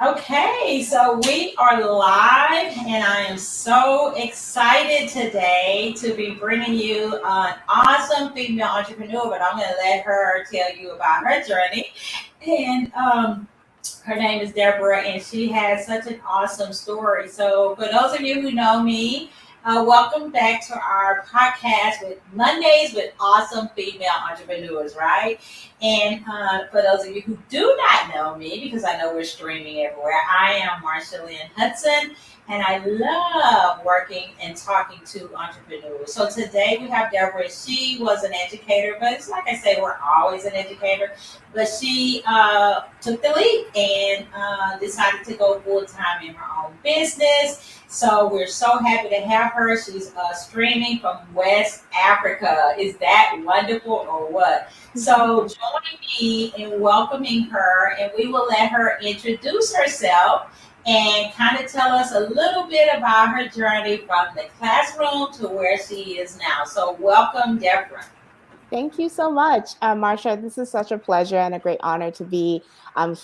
Okay, so we are live, and I am so excited today to be bringing you an awesome female entrepreneur. But I'm going to let her tell you about her journey. And her name is Deborah, and she has such an awesome story. So, for those of you who know me, welcome back to our podcast with Mondays with awesome female entrepreneurs, right? And for those of you who do not know me, because I know we're streaming everywhere, I am Marsha Lynn Hudson, and I love working and talking to entrepreneurs. So today we have Deborah. She was an educator, but it's like I say, we're always an educator. But she took the leap and decided to go full time in her own business. So we're so happy to have her. She's streaming from West Africa. Is that wonderful or what? So join me in welcoming her, and we will let her introduce herself and kind of tell us a little bit about her journey from the classroom to where she is now. So welcome, Deborah. Thank you so much, Marsha. This is such a pleasure and a great honor to be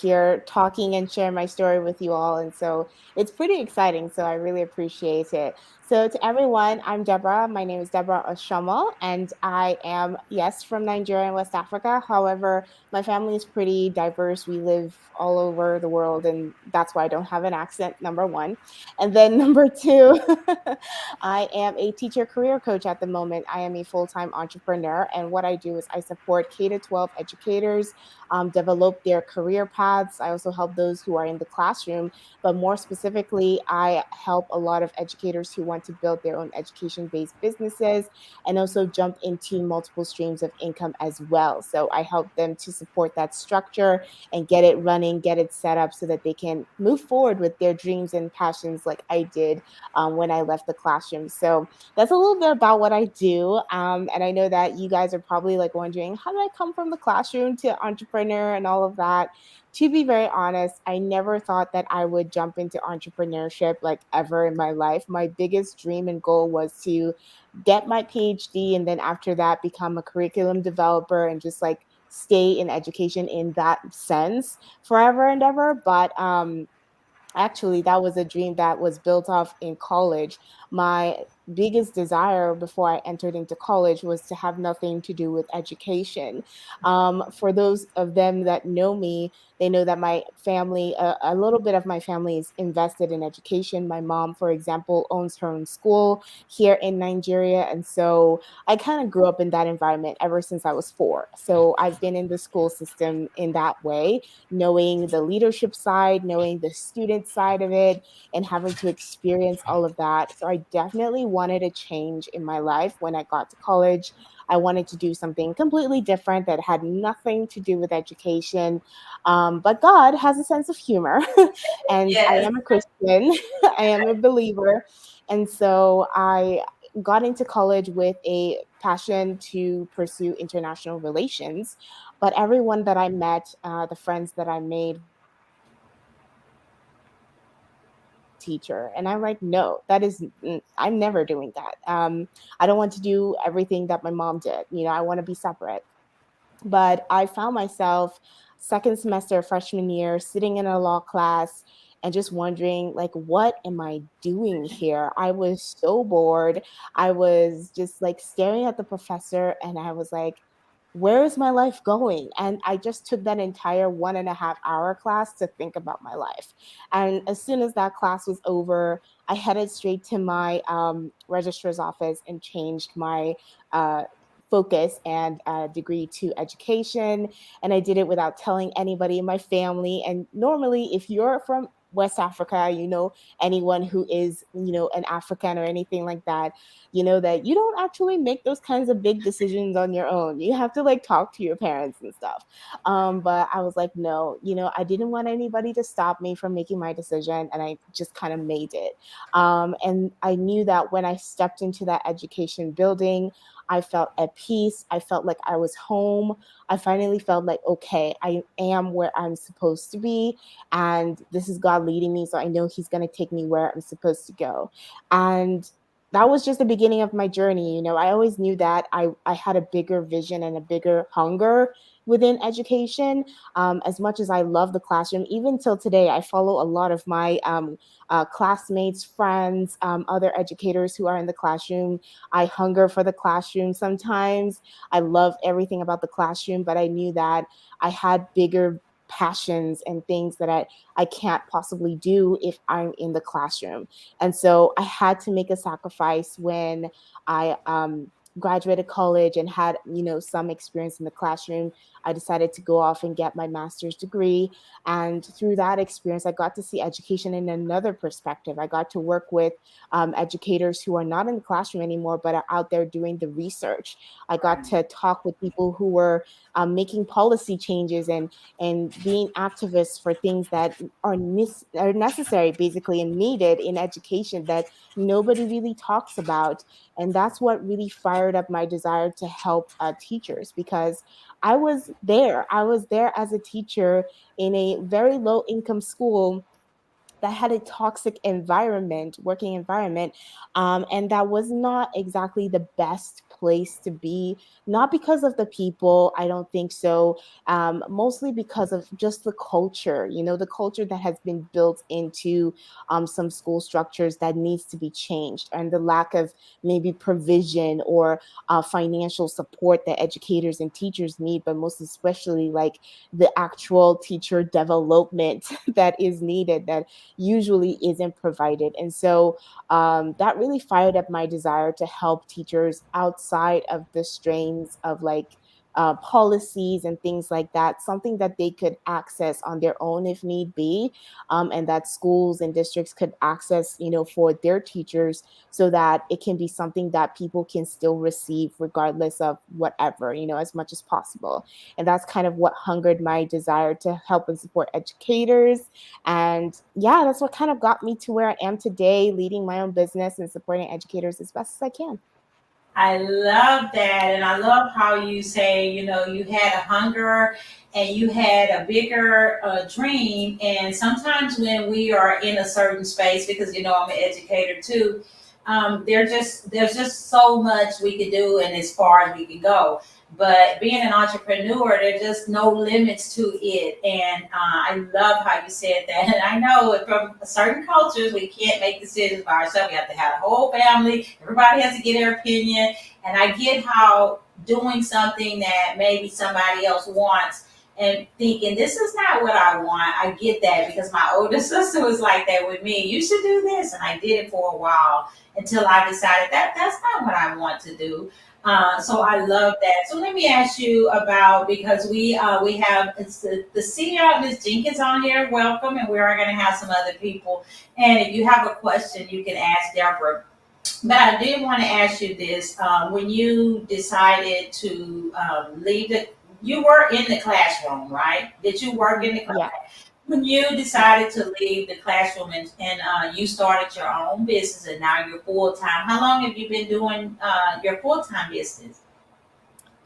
here talking and share my story with you all. And so it's pretty exciting. So I really appreciate it. So to everyone, I'm Deborah. My name is Deborah Osomo, and I am, yes, from Nigeria and West Africa. However, my family is pretty diverse. We live all over the world, and that's why I don't have an accent, number one. And then number two, I am a teacher career coach at the moment. I am a full time entrepreneur. And what I do is I support K to 12 educators develop their career paths. I also help those who are in the classroom. But more specifically, I help a lot of educators who want to build their own education based businesses and also jump into multiple streams of income as well. So I help them to support that structure and get it running, get it set up so that they can move forward with their dreams and passions like I did when I left the classroom. So that's a little bit about what I do. And I know that you guys are probably like wondering, how did I come from the classroom to entrepreneur and all of that? To be very honest, I never thought that I would jump into entrepreneurship like ever in my life. My biggest dream and goal was to get my PhD and then after that become a curriculum developer and just like stay in education in that sense forever and ever. But actually, that was a dream that was built off in college. My biggest desire before I entered into college was to have nothing to do with education. For those of them that know me, they know that my family, a little bit of my family is invested in education. My mom, for example, owns her own school here in Nigeria. And so I kind of grew up in that environment ever since I was 4. So I've been in the school system in that way, knowing the leadership side, knowing the student side of it, and having to experience all of that. So I definitely wanted a change in my life when I got to college. I wanted to do something completely different that had nothing to do with education. But God has a sense of humor, and I Yes. am a Christian, I am a believer. And so I got into college with a passion to pursue international relations, but everyone that I met, the friends that I made, teacher, and I'm like, no, that is I'm never doing that. I don't want to do everything that my mom did. I want to be separate. But I found myself second semester freshman year sitting in a law class and just wondering, like, what am I doing here? I was so bored. I was just like staring at the professor and I was like, where is my life going? And I just took that entire 1.5 hour class to think about my life. And as soon as that class was over, I headed straight to my registrar's office and changed my uh, focus and degree to education. And I did it without telling anybody in my family. And normally, if you're from West Africa, anyone who is, an African or anything like that, that you don't actually make those kinds of big decisions on your own. You have to like talk to your parents and stuff. But I was like, no, I didn't want anybody to stop me from making my decision. And I just kind of made it. And I knew that when I stepped into that education building, I felt at peace. I felt like I was home. I finally felt like, okay, I am where I'm supposed to be. And this is God leading me. So I know He's going to take me where I'm supposed to go. And that was just the beginning of my journey. I always knew that I had a bigger vision and a bigger hunger within education. As much as I love the classroom, even till today, I follow a lot of my classmates, friends, other educators who are in the classroom. I hunger for the classroom sometimes. I love everything about the classroom, but I knew that I had bigger passions and things that I can't possibly do if I'm in the classroom. And so I had to make a sacrifice when I graduated college and had, some experience in the classroom. I decided to go off and get my master's degree. And through that experience, I got to see education in another perspective. I got to work with educators who are not in the classroom anymore, but are out there doing the research. I got to talk with people who were making policy changes and being activists for things that are necessary, basically, and needed in education that nobody really talks about. And that's what really fired up my desire to help teachers, because I was there as a teacher in a very low income school that had a toxic environment, working environment, and that was not exactly the best place to be. Not because of the people, I don't think so. Mostly because of just the culture. The culture that has been built into some school structures that needs to be changed, and the lack of maybe provision or financial support that educators and teachers need, but most especially like the actual teacher development that is needed, that usually isn't provided. And so that really fired up my desire to help teachers outside of the strains of like policies and things like that, something that they could access on their own if need be, and that schools and districts could access, for their teachers, so that it can be something that people can still receive regardless of whatever, as much as possible. And that's kind of what hungered my desire to help and support educators. And yeah, that's what kind of got me to where I am today, leading my own business and supporting educators as best as I can. I love that. And I love how you say, you had a hunger and you had a bigger dream. And sometimes when we are in a certain space, because, I'm an educator too, there's just so much we can do and as far as we can go. But being an entrepreneur, there's just no limits to it. And I love how you said that. And I know from certain cultures, we can't make decisions by ourselves. We have to have a whole family. Everybody has to get their opinion. And I get how doing something that maybe somebody else wants and thinking this is not what I want. I get that because my older sister was like that with me. You should do this, and I did it for a while until I decided that that's not what I want to do. So I love that. So let me ask you about, because we have it's the senior Miss Jenkins on here. Welcome, and we are going to have some other people. And if you have a question, you can ask Deborah. But I did want to ask you this: when you decided to leave you were in the classroom, right? Did you work in the class? Yeah. When you decided to leave the classroom and you started your own business and now you're full time, how long have you been doing your full time business?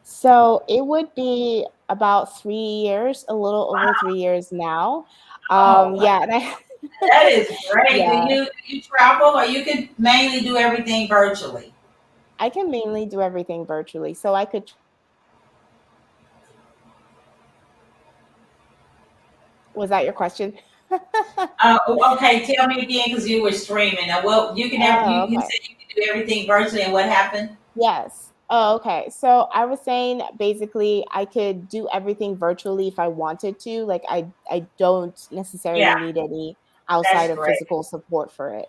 So it would be about 3 years, a little over 3 years now. Oh, Yeah, and I, that is great. Do yeah, you travel, or you can mainly do everything virtually? I can mainly do everything virtually. So I could, was that your question? Okay, tell me again because you were streaming. Now, well, you can ever Oh, you okay. said you can do everything virtually, and what happened? Yes. Oh, okay. So I was saying basically I could do everything virtually if I wanted to. Like I don't Yeah, necessarily need any outside that's of great. physical support for it.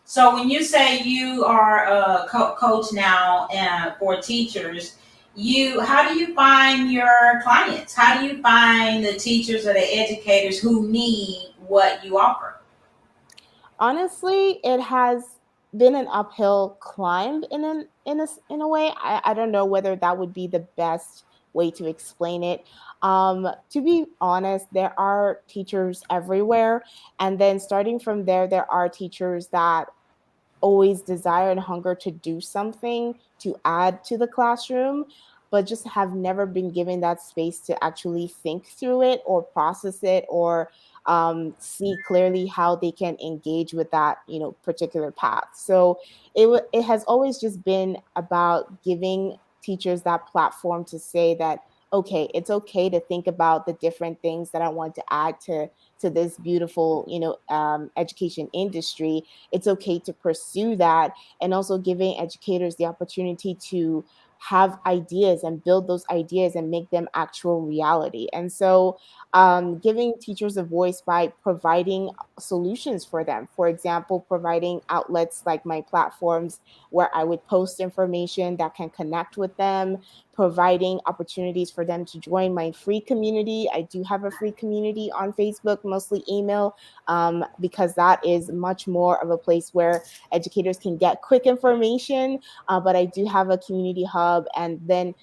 So when you say you are a coach now for teachers, how do you find your clients? How do you find the teachers or the educators who need what you offer? Honestly, it has been an uphill climb in a way. I don't know whether that would be the best way to explain it. To be honest, there are teachers everywhere, and then starting from there, there are teachers that always desire and hunger to do something to add to the classroom, but just have never been given that space to actually think through it or process it, or see clearly how they can engage with that, particular path. So it has always just been about giving teachers that platform to say that okay, it's okay to think about the different things that I want to add to this beautiful, education industry. It's okay to pursue that, and also giving educators the opportunity to have ideas and build those ideas and make them actual reality. And so, giving teachers a voice by providing solutions for them. For example, providing outlets like my platforms where I would post information that can connect with them, providing opportunities for them to join my free community. I do have a free community on Facebook, mostly email, because that is much more of a place where educators can get quick information. But I do have a community hub, and then,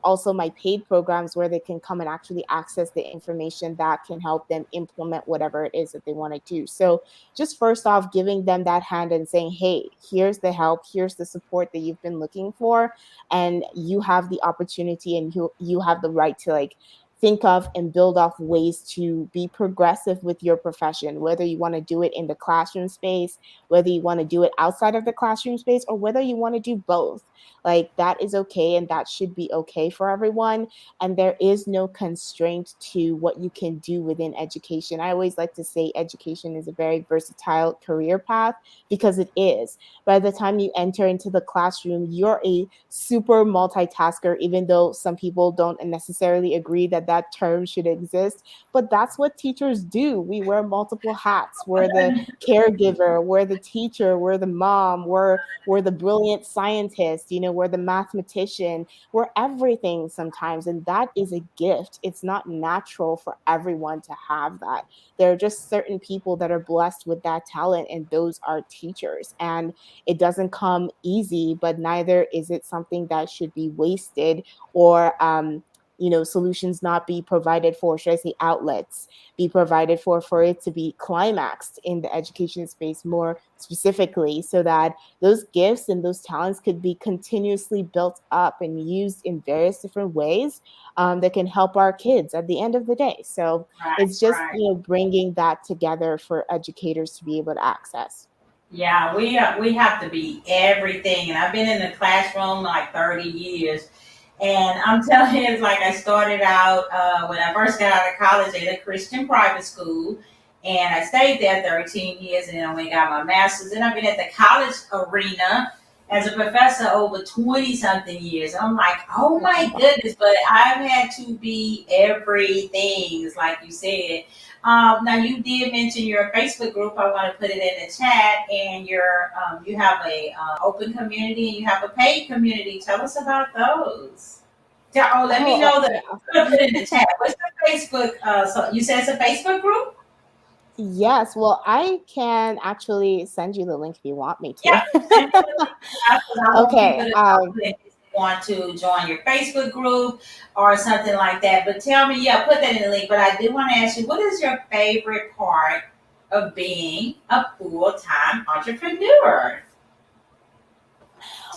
also my paid programs where they can come and actually access the information that can help them implement whatever it is that they want to do. So, just first off, giving them that hand and saying, hey, here's the help, here's the support that you've been looking for, and you have the opportunity and you have the right to like think of and build off ways to be progressive with your profession, whether you want to do it in the classroom space, whether you want to do it outside of the classroom space, or whether you want to do both. Like, that is okay, and that should be okay for everyone. And there is no constraint to what you can do within education. I always like to say education is a very versatile career path, because it is. By the time you enter into the classroom, you're a super multitasker, even though some people don't necessarily agree that that term should exist. But that's what teachers do. We wear multiple hats. We're the caregiver, we're the teacher, we're the mom, we're the brilliant scientist, we're the mathematician, we're everything sometimes. And that is a gift. It's not natural for everyone to have that. There are just certain people that are blessed with that talent, and those are teachers. And it doesn't come easy, but neither is it something that should be wasted, or solutions not be provided for, should I say outlets be provided for it to be climaxed in the education space more specifically, so that those gifts and those talents could be continuously built up and used in various different ways, that can help our kids at the end of the day. So Right, it's just, right. bringing that together for educators to be able to access. Yeah, we have to be everything. And I've been in the classroom like 30 years. And I'm telling you, it's like I started out when I first got out of college at a Christian private school. And I stayed there 13 years, and then I went and got my master's. And I've been at the college arena as a professor over 20 something years. I'm like, oh my goodness, but I've had to be everything, it's like you said. Now you did mention your Facebook group. I want to put it in the chat, and you have a open community and you have a paid community. Tell us about those. Let me Oh, know yeah. put it in the chat. What's the Facebook? So you said it's a Facebook group? Yes, well, I can actually send you the link if you want me Yeah, to. send me the link because I want people Okay. to know that if they want to join your Facebook group or something like that. But tell me, yeah, put that in the link. But I do want to ask you, what is your favorite part of being a full-time entrepreneur?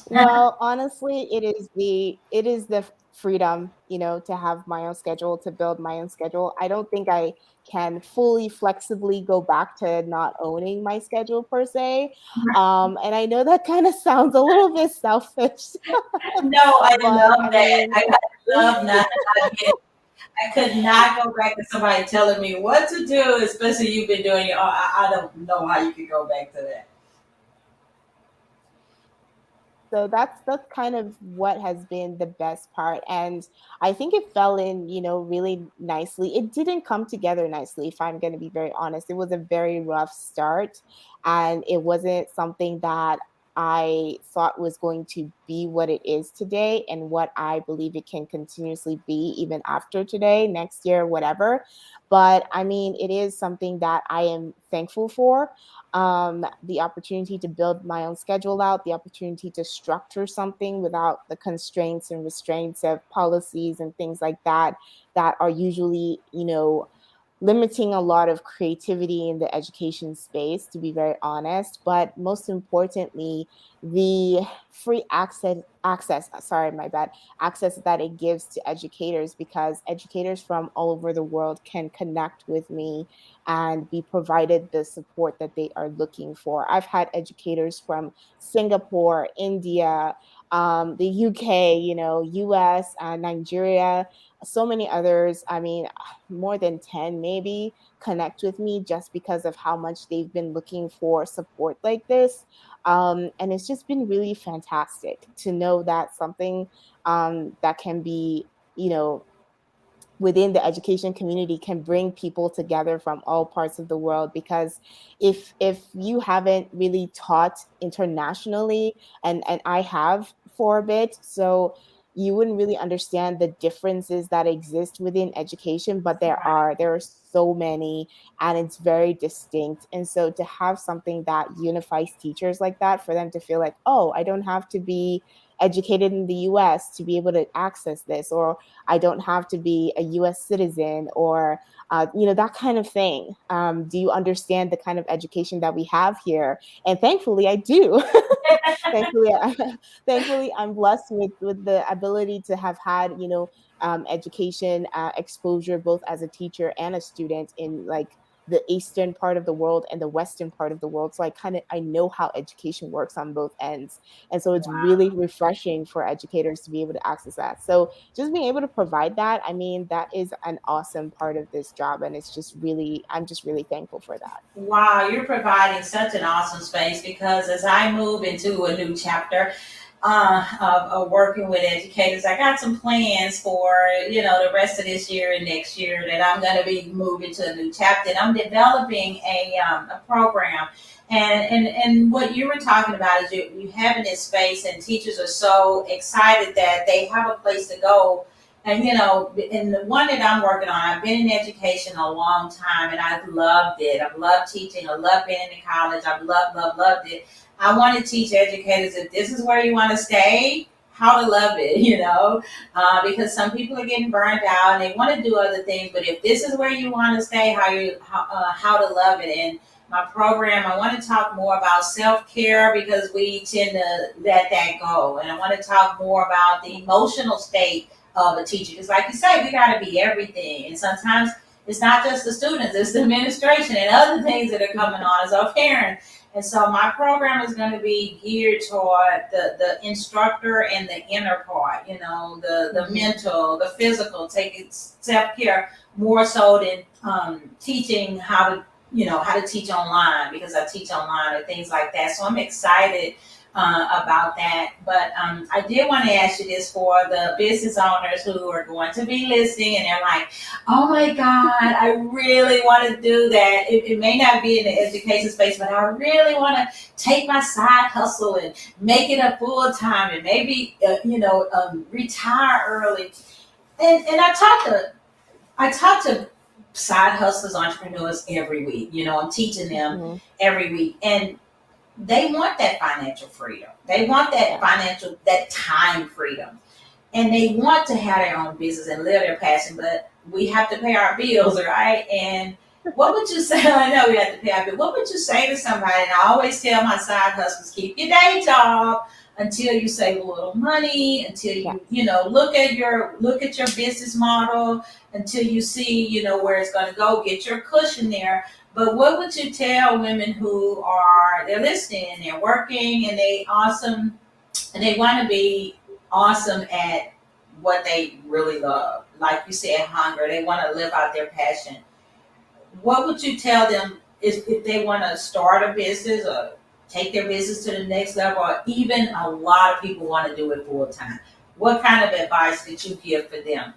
Well, honestly, it is the freedom, to have my own schedule, to build my own schedule. I don't think I can fully flexibly go back to not owning my schedule per se. And I know that kind of sounds a little bit selfish, No, I but love I that. mean, I love not being. I could not go back to somebody telling me what to do, especially you've been doing it. I don't know how you could go back to that. so that's kind of what has been the best part. And I think it fell in, really nicely. It didn't come together nicely, if I'm going to be very honest. It was a very rough start, and it wasn't something that I thought was going to be what it is today, and what I believe it can continuously be even after today, next year, whatever. But I mean, it is something that I am thankful for, the opportunity to build my own schedule out, the opportunity to structure something without the constraints and restraints of policies and things like that are usually, limiting a lot of creativity in the education space, to be very honest. But most importantly, the free sorry, my bad, access that it gives to educators, because educators from all over the world can connect with me and be provided the support that they are looking for. I've had educators from Singapore, India, the UK, US, Nigeria, so many others, I mean, more than 10 maybe, connect with me just because of how much they've been looking for support like this. And it's just been really fantastic to know that something that can be, you know, within the education community can bring people together from all parts of the world. Because if you haven't really taught internationally, and I have for a bit, so you wouldn't really understand the differences that exist within education, but there are so many, and it's very distinct. And so to have something that unifies teachers like that, for them to feel like, oh, I don't have to be educated in the US to be able to access this, or I don't have to be a US citizen, or, that kind of thing. Do you understand the kind of education that we have here? And thankfully, I do. thankfully, thankfully, I'm blessed with the ability to have had, education exposure both as a teacher and a student in like the eastern part of the world and the western part of the world. So I know how education works on both ends. And so it's really Wow. refreshing for educators to be able to access that. So just being able to provide that, I mean, that is an awesome part of this job. And I'm just really thankful for that. Wow, you're providing such an awesome space because as I move into a new chapter of working with educators, I got some plans for the rest of this year and next year that I'm going to be moving to a new chapter. And I'm developing a program. And what you were talking about is you having this space, and teachers are so excited that they have a place to go. And in the one that I'm working on, I've been in education a long time, and I've loved it. I've loved teaching. I love being in college. I've loved it. I want to teach educators, if this is where you want to stay, how to love it. Because some people are getting burned out and they want to do other things. But if this is where you want to stay, how to love it. And my program, I want to talk more about self-care because we tend to let that go. And I want to talk more about the emotional state of a teacher. Because like you say, we got to be everything. And sometimes it's not just the students, it's the administration and other things that are coming on as our parents. And so my program is going to be geared toward the instructor and the inner part, the Mhm. mental, the physical, taking self-care more so than teaching how to teach online, because I teach online or things like that. So I'm excited about that. But I did want to ask you this for the business owners who are going to be listening and they're like, oh my God, I really want to do that. It may not be in the education space, but I really want to take my side hustle and make it a full time and maybe, retire early. And I talk to side hustlers, entrepreneurs every week. I'm teaching them Mhm. every week. And they want that financial freedom. They want Yeah. that time freedom. And they want to have their own business and live their passion, but we have to pay our bills, right? And what would you say? I know we have to pay our bills. What would you say to somebody? And I always tell my side hustlers, keep your day job until you save a little money, until Yeah. look at your business model, until you see, where it's going to go, get your cushion there. But what would you tell women who they're listening and they're working and they want to be awesome at what they really love? Like you said, hunger. They want to live out their passion. What would you tell them if they want to start a business or take their business to the next level, or even a lot of people want to do it full time? What kind of advice did you give for them?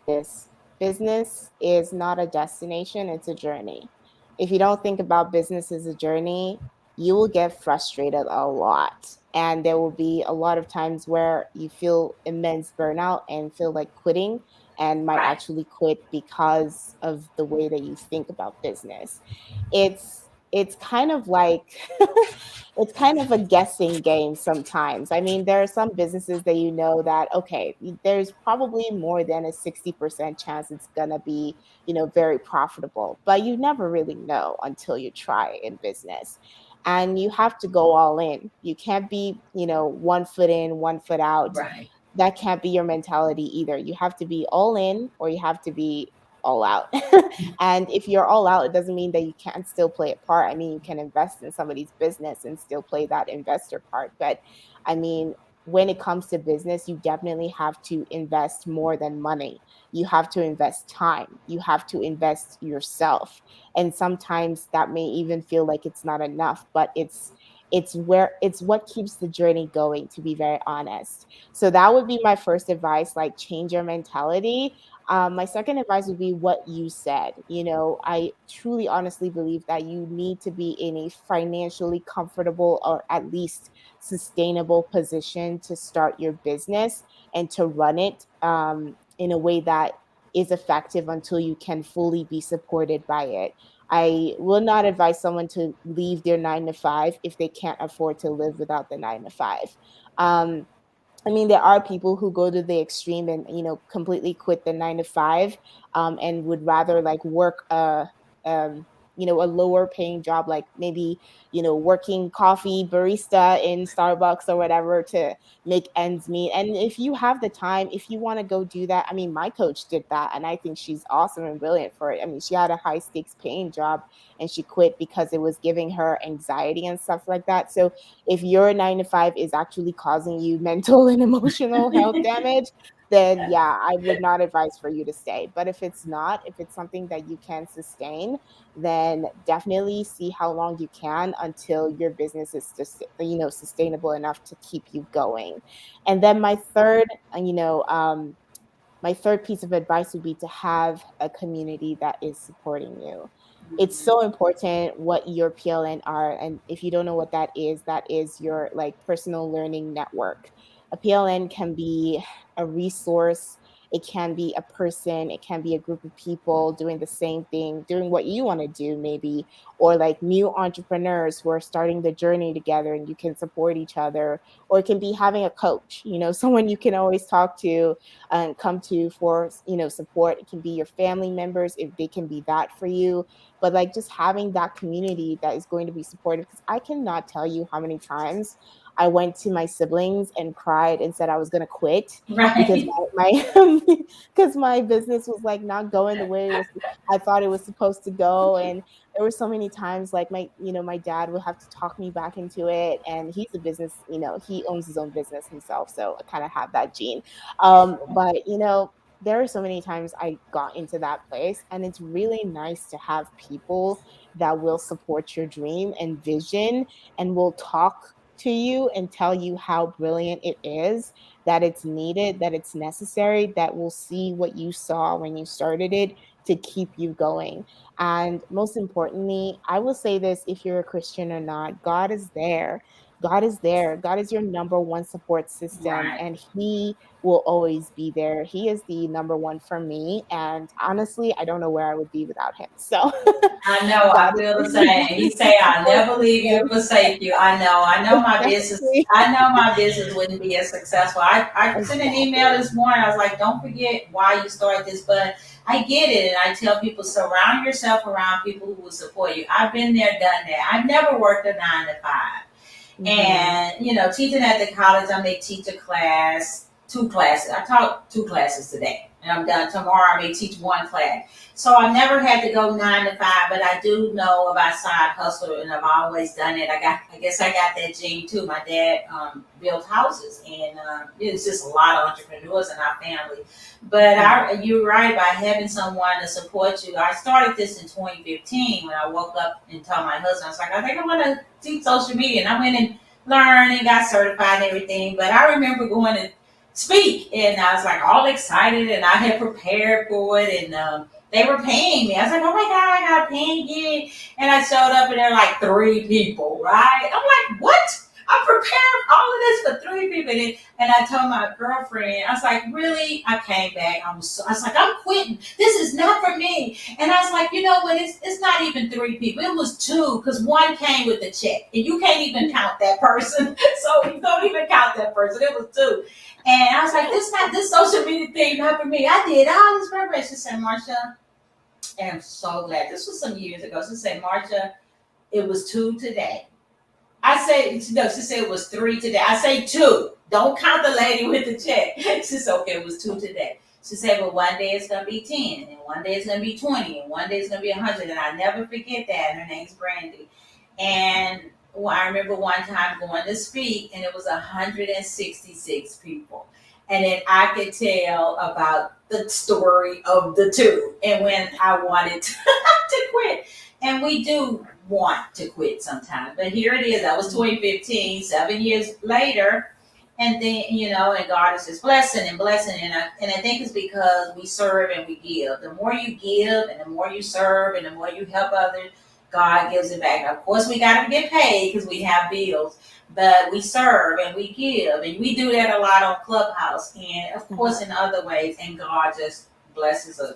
This business is not a destination, it's a journey. If you don't think about business as a journey, you will get frustrated a lot. And there will be a lot of times where you feel immense burnout and feel like quitting, and might Right. actually quit because of the way that you think about business. It's kind of like it's kind of a guessing game sometimes. I mean, there are some businesses that that, okay, there's probably more than a 60% chance it's going to be, very profitable, but you never really know until you try in business. And you have to go all in. You can't be, one foot in, one foot out. Right. That can't be your mentality either. You have to be all in, or you have to be all out. And if you're all out, it doesn't mean that you can't still play a part. I mean, you can invest in somebody's business and still play that investor part. But I mean, when it comes to business, you definitely have to invest more than money. You have to invest time. You have to invest yourself. And sometimes that may even feel like it's not enough, but it's what keeps the journey going, to be very honest. So that would be my first advice, like change your mentality. My second advice would be what you said. I truly honestly believe that you need to be in a financially comfortable or at least sustainable position to start your business and to run it in a way that is effective until you can fully be supported by it. I will not advise someone to leave their 9 to 5 if they can't afford to live without the 9 to 5. Um, I mean, there are people who go to the extreme and, completely quit the 9 to 5, and would rather like work um, a lower paying job, like maybe, working coffee barista in Starbucks or whatever to make ends meet. And if you have the time, if you want to go do that, I mean, my coach did that and I think she's awesome and brilliant for it. I mean, she had a high stakes paying job and she quit because it was giving her anxiety and stuff like that. So if your 9 to 5 is actually causing you mental and emotional health damage, then yeah, I would not advise for you to stay. But if it's not, if it's something that you can sustain, then definitely see how long you can until your business is just, sustainable enough to keep you going. And then my third piece of advice would be to have a community that is supporting you. It's so important what your PLN are. And if you don't know what that is your like personal learning network. A PLN can be a resource. It can be a person. It can be a group of people doing the same thing, doing what you want to do, maybe, or like new entrepreneurs who are starting the journey together and you can support each other. Or it can be having a coach, someone you can always talk to and come to for support. It can be your family members if they can be that for you, but like just having that community that is going to be supportive, because I cannot tell you how many times I went to my siblings and cried and said I was going to quit because Right. my because my business was like not going the way I thought it was supposed to go. And there were so many times like my dad would have to talk me back into it, and he's a business, he owns his own business himself, so I kind of have that gene. But there are so many times I got into that place, and it's really nice to have people that will support your dream and vision and will talk to you and tell you how brilliant it is, that it's needed, that it's necessary, that will see what you saw when you started it to keep you going. And most importantly, I will say this, if you're a Christian or not, God is there. God is there. God is your number one support system, Right. and He will always be there. He is the number one for me. And honestly, I don't know where I would be without Him. So I know, that I is feel the the same. He say, I'll support never leave you system. and forsake you. I know my business, Exactly. I know my business wouldn't be as successful. I sent an email Exactly. this morning. I was like, don't forget why you started this, but I get it. And I tell people, surround yourself around people who will support you. I've been there, done that. I've never worked a 9 to 5. Hmm. And, teaching at the college, I may teach a class, 2 classes. I taught 2 classes today, and I'm done. Tomorrow, I may teach 1 class. So I never had to go 9 to 5, but I do know about side hustle, and I've always done it. I guess I got that gene too. My dad built houses, and it's just a lot of entrepreneurs in our family. But you're right about having someone to support you. I started this in 2015 when I woke up and told my husband, I was like, I think I want to teach social media, and I went and learned and got certified and everything. But I remember going to speak, and I was like all excited, and I had prepared for it, and they were paying me. I was like, oh my God, I got a paying gig. And I showed up and there were like 3 people, right? I'm like, what? I prepared all of this for 3 people. And I told my girlfriend, I was like, really? I came back. I was like, I'm quitting. This is not for me. And I was like, you know what? It's not even 3 people. It was 2 because one came with the check. And you can't even count that person. So you don't even count that person. It was 2. And I was like, this social media thing, not for me. I did all this preparation. She said, Marsha, and I'm so glad. This was some years ago. She said, Marsha, it was 2 today. I said, no, she said it was 3 today. I say 2. Don't count the lady with the check. She said, okay, it was 2 today. She said, well, one day it's going to be 10, and one day it's going to be 20, and one day it's going to be 100. And I never forget that. And her name's Brandy. And Well, I remember one time going to speak, and it was 166 people, and then I could tell about the story of the two, and when I wanted to quit, and we do want to quit sometimes, but here it is. That was 2015, 7 years later. And then, and God is just blessing and blessing. And I think it's because we serve and we give. The more you give and the more you serve and the more you help others, God gives it back. Now, of course, we got to get paid because we have bills, but we serve and we give. And we do that a lot on Clubhouse and, of course, in other ways. And God just blesses us.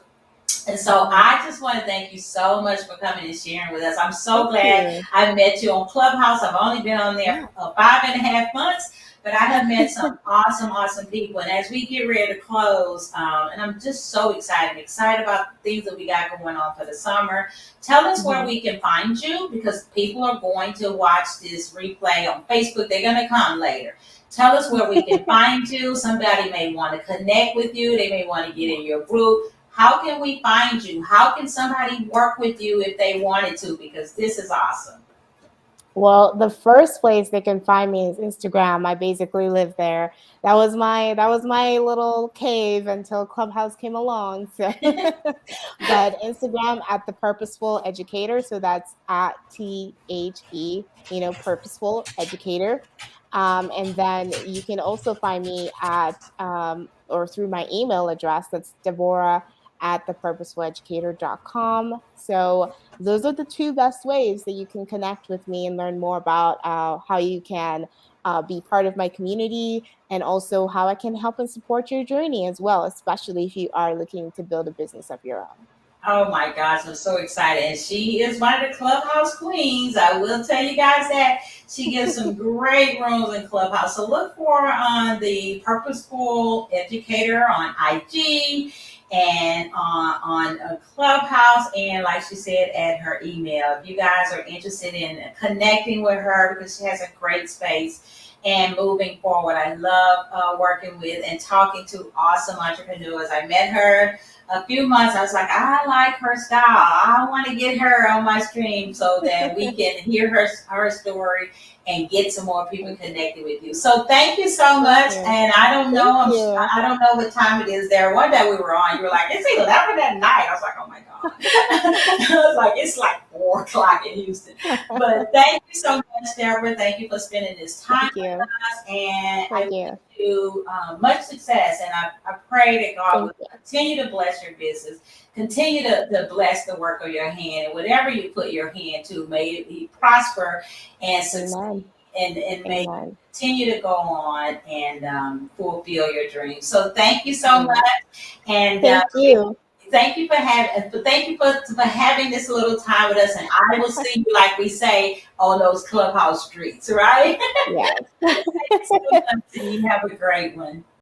And so I just want to thank you so much for coming and sharing with us. I'm so glad I met you on Clubhouse. I've only been on there for 5.5 months, but I have met some awesome, awesome people. And as we get ready to close, and I'm just so excited about the things that we got going on for the summer. Tell us where we can find you, because people are going to watch this replay on Facebook. They're going to come later. Tell us where we can find you. Somebody may want to connect with you. They may want to get in your group. How can we find you? How can somebody work with you if they wanted to? Because this is awesome. Well, the first place they can find me is Instagram. I basically live there. That was my little cave until Clubhouse came along. So, but Instagram at the Purposeful Educator. So that's at THE, Purposeful Educator. And then you can also find me at or through my email address. That's Deborah at thepurposefuleducator.com. So those are the two best ways that you can connect with me and learn more about how you can be part of my community, and also how I can help and support your journey as well, especially if you are looking to build a business of your own. Oh my gosh, I'm so excited. And she is one of the Clubhouse queens. I will tell you guys that she gives some great rooms in Clubhouse. So look for her on the Purposeful Educator on IG and on a Clubhouse. And like she said, add her email. If you guys are interested in connecting with her, because she has a great space and moving forward. I love working with and talking to awesome entrepreneurs. I met her a few months. I was like, I like her style. I want to get her on my stream so that we can hear her story and get some more people connected with you. So thank you so much. And I don't know, I don't know what time it is there. One day we were on, you were like, it's 11 at night. I was like, oh my God. I was like, it's like 4 o'clock in Houston. But thank you so much, Deborah. Thank you for spending this time with us. And I wish you much success. And I pray that God will continue to bless your business, continue to bless the work of your hand, and whatever you put your hand to, may it be prosper and succeed, and may you continue to go on and fulfill your dreams. So thank you so much, and thank you. Thank you for having this little time with us, and I will see you, like we say, on those Clubhouse streets, right? Yes. Thank you so much. You have a great one.